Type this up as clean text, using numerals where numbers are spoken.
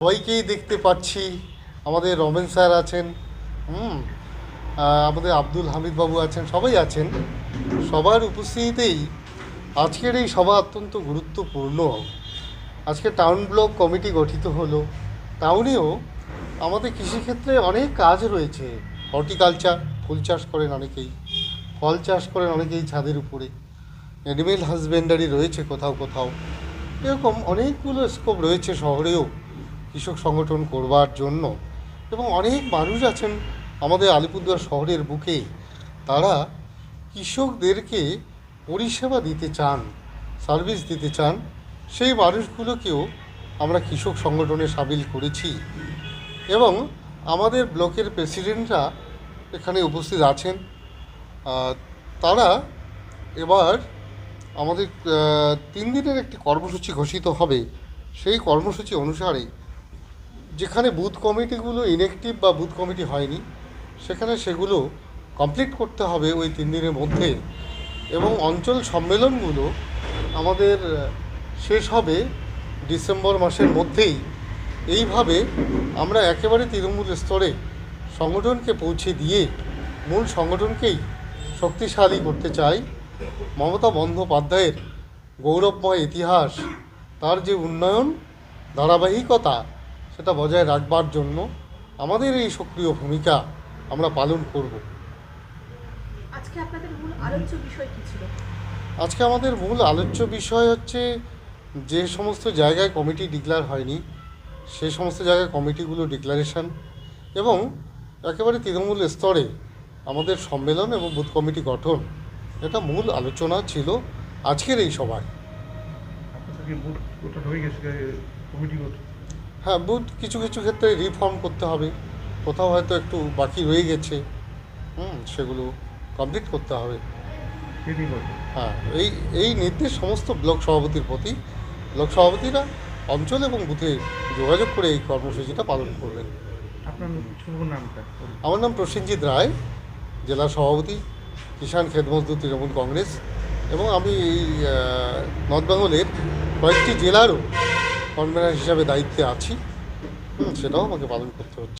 সবাইকেই দেখতে পাচ্ছি। আমাদের রমেন স্যার আছেন, আমাদের আব্দুল হামিদ বাবু আছেন, সবাই আছেন। সবার উপস্থিতিতেই আজকের এই সভা অত্যন্ত গুরুত্বপূর্ণ। আজকে টাউন ব্লক কমিটি গঠিত হলো। টাউনেও আমাদের কৃষিক্ষেত্রে অনেক কাজ রয়েছে। হর্টিকালচার, ফুল চাষ করেন অনেকেই, ফল চাষ করেন অনেকেই ছাদের উপরে, অ্যানিমেল হাজবেন্ডারি রয়েছে কোথাও কোথাও। এরকম অনেকগুলো স্কোপ রয়েছে শহরেও কৃষক সংগঠন করবার জন্য। এবং অনেক মানুষ আছেন আমাদের আলিপুরদুয়ার শহরের বুকে, তারা কৃষকদেরকে পরিষেবা দিতে চান, সার্ভিস দিতে চান। সেই মানুষগুলোকেও আমরা কৃষক সংগঠনে সামিল করেছি এবং আমাদের ব্লকের প্রেসিডেন্টরা এখানে উপস্থিত আছেন। তারা এবার আমাদের 3 দিনের একটি কর্মসূচি ঘোষিত হবে। সেই কর্মসূচি অনুসারে যেখানে বুথ কমিটিগুলো ইনঅ্যাক্টিভ বা বুথ কমিটি হয়নি, সেখানে সেগুলো কমপ্লিট করতে হবে ওই 3 দিনের মধ্যে। এবং অঞ্চল সম্মেলনগুলো আমাদের শেষ হবে ডিসেম্বর মাসের মধ্যেই। এইভাবে আমরা একেবারে তৃণমূল স্তরে সংগঠনকে পৌঁছে দিয়ে মূল সংগঠনকেই শক্তিশালী করতে চাই। মমতা বন্দ্যোপাধ্যায়ের গৌরবময় ইতিহাস, তার যে উন্নয়ন ধারাবাহিকতা, সেটা বজায় রাখবার জন্য আমাদের এই সক্রিয় ভূমিকা আমরা পালন করব। আজকে আপনাদের মূল আলোচ্য বিষয় কী ছিল? আজকে আমাদের মূল আলোচ্য বিষয় হচ্ছে যে সমস্ত জায়গায় কমিটি ডিক্লেয়ার হয়নি সে সমস্ত জায়গায় কমিটিগুলো ডিক্লারেশন, এবং একেবারে তৃণমূল স্তরে আমাদের সম্মেলন এবং বুথ কমিটি গঠন, এটা মূল আলোচনা ছিল আজকের এই সভায়। হ্যাঁ, বুথ কিছু কিছু ক্ষেত্রে রিফর্ম করতে হবে, কোথাও হয়তো একটু বাকি রয়ে গেছে, সেগুলো কমপ্লিট করতে হবে। হ্যাঁ, এই নির্দেশ সমস্ত ব্লক সভাপতির প্রতি। ব্লক সভাপতিরা অঞ্চল এবং বুথে যোগাযোগ করে এই কর্মসূচিটা পালন করবেন। আপনার শুভ নামটা? আমার নাম প্রসেনজিৎ রায়, জেলা সভাপতি, কিষাণ খেত মজদুর তৃণমূল কংগ্রেস। এবং আমি এই নর্থ বেঙ্গলের কয়েকটি জেলারও কনভেনার হিসাবে দায়িত্বে আছি, সেটাও আমাকে পালন করতে হচ্ছে।